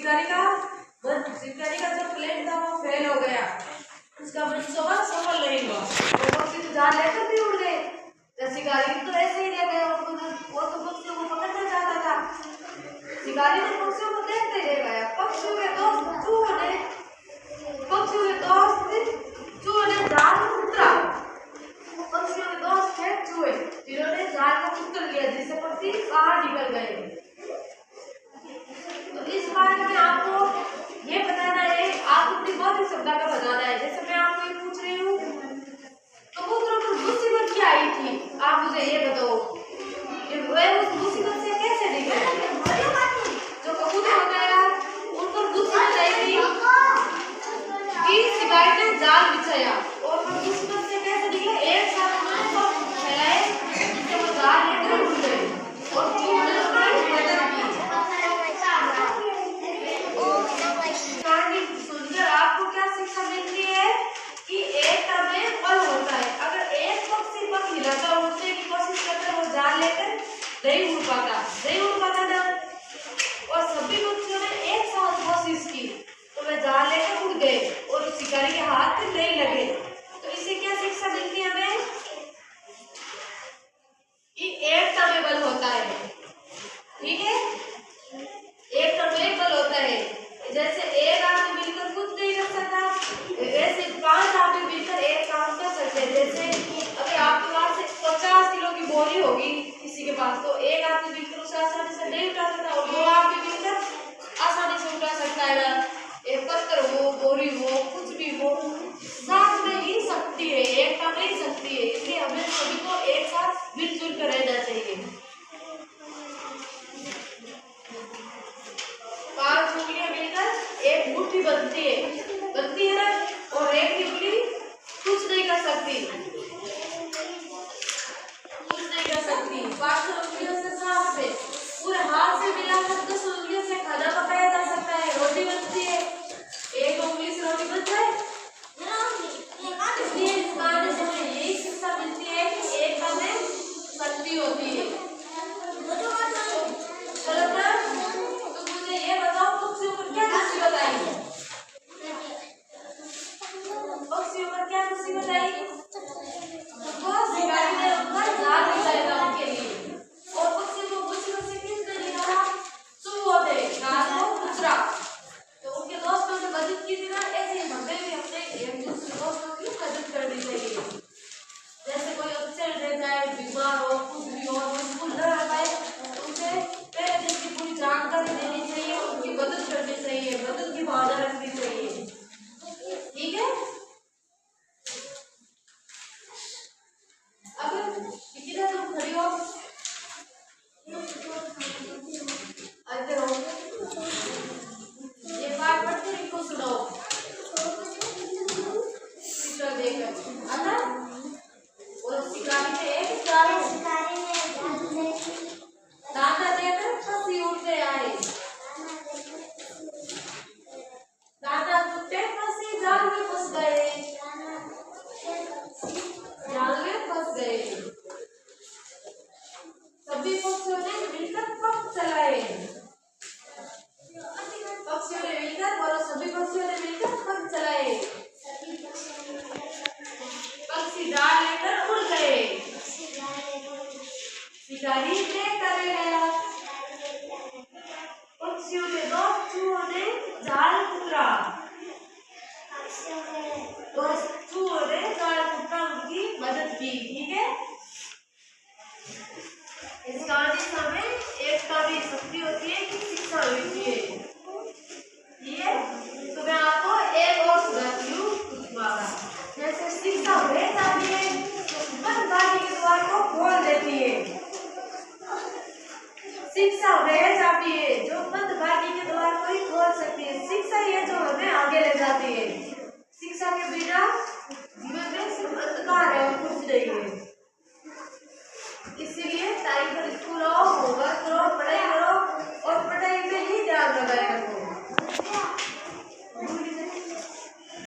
शिकारी का जो प्लेन था वो फेल हो गया, उसका मनसूबा सफल नहीं हुआ। वो पक्षी तो जान लेकर भी उड़ गए। शिकारी तो ऐसे ही रह गए, वो तो पक्षियों को पकड़ना चाहता था। शिकारी ने पक्षियों को देखते रह गया। पक्षियों के दोस्त चूहे ने जाल में उतरा। पक्षियों के दोस्त थे चूहे, जिन्होंने जाल में उतर लिया, जिससे पक्षी बाहर निकल गए। तो इस बारे में आपको ये बताना है, आप अपनी बौद्धिक क्षमता का बताना है। जैसे मैं आपको ये पूछ रही हूँ, कबूतरों पर मुसीबत क्या आई थी, आप मुझे ये बताओ कि वे उस मुसीबत से कैसे निकले। जो कबूतर होता है उन पर मुसीबत आई थी कि शिकारी ने जाल बिछाया, और वो मुसीबत से कैसे निकले, एक साथ उन्होंने सब फैलाए, जिससे वो जाल लेकर उड़ गए और उन्होंने उसकी मदद की। सुनकर आपको क्या शिक्षा मिलती है कि एकता में बल होता है। अगर एक पक्षी पंख हिलाता और उड़ने की कोशिश करता है, वो जाल लेकर नहीं उड़ पाता ना, और सभी पक्षियों ने एक साथ कोशिश की तो वे जाल लेकर उड़ गए और शिकारी के हाथ में नहीं लगे। तो इससे क्या शिक्षा मिलती है हमें कि एकता में बल होता है। ठीक है, एकता में बल होता है। जैसे एक आदमी मिलकर कुछ नहीं कर सकता, वैसे 5 आदमी मिलकर एक काम कर सकते हैं। जैसे अगर आपके पास 50 किलो की बोरी होगी किसी के पास, तो एक आदमी मिलकर उसे आसानी से नहीं उठा सकता, और 2 आदमी मिलकर आसानी से उठा सकता है ना। एक पत्थर हो, बोरी हो, कुछ भी हो, साथ में ही शक्ति है, एकता में ही शक्ति है। इसलिए हमें सभी को एक साथ मिलजुल कर रहना चाहिए। 5 उंगलियां मिलकर एक मुट्ठी बनती है ना, और एक उंगली कुछ नहीं कर सकती। 5 उंगलियों से साफ है, पूरे हाथ से मिलाकर 10 उंगलियों से खाना पकाया जा सकता है, रोटी बनती है। एक उंगली से रोटी बन जाए। इसलिए इस कहानी से हमें यही शिक्षा मिलती है कि एकता में शक्ति होती है। चलो ना, तो मुझे ये बताओ, पक्षियों पर क्या मुसीबत आई? पक्षियों पर क्या मुसीबत आई? तो शिकारी ने उनका जाल बिछाया था उनके लिए, और पक्षियों को मुसीबत से किसने निकाला? चूहों ने जाल को उतरा। तो उनके दोस्तों ने मदद की थी ना, ऐसे हमें भी अपने एक दूसरे दोस्तों की मदद करनी चाहिए। जैसे कोई अपसेट रह जाए, बीमार हो, कुछ भी हो, स्कूल न आ पाए, तो उसे पहले दिन की पूरी जानकारी देनी चाहिए, उनकी मदद करनी चाहिए, मदद की भावना रखनी चाहिए। ठीक है, अब कितना तुम खड़ी हो, इधर हो, ये बात पढ़ते इनको सुनाओ, चित्र देखकर आता। और शिकारी ने दाना देकर फंसी उड़ते आए, दाना टूटे फंसी जाल में फंस गए, सभी पक्षियों ने मिलकर पंख चलाए, सभी पक्षियों ने मिलकर पंख चलाए, पक्षी जाल लेकर उड़ गए, शिकारी देखता रह गया। पक्षियों के दोस्त चूहों ने जाल उतरा, चूहों ने जाल उतरा, उनकी मदद की। ठीक है, इस कहानी से हमें एकता भी शक्ति होती है कि शिक्षा मिलती है। ठीक है, तो मैं आपको एक और सुनाती हूँ कुछ बात। जैसे शिक्षा रह जाती है तो मंदभागी के द्वार को खोल देती है। शिक्षा रह जाती है जो मंदभागी के द्वार को ही खोल सकती है। शिक्षा ही है जो हमें आगे ले जाती है। शिक्षा के बिना जीवन में सिर्फ अंधकार है और कुछ नहीं है। इसीलिए टाइम पर स्कूल आओ, होमवर्क करो, पढ़ाई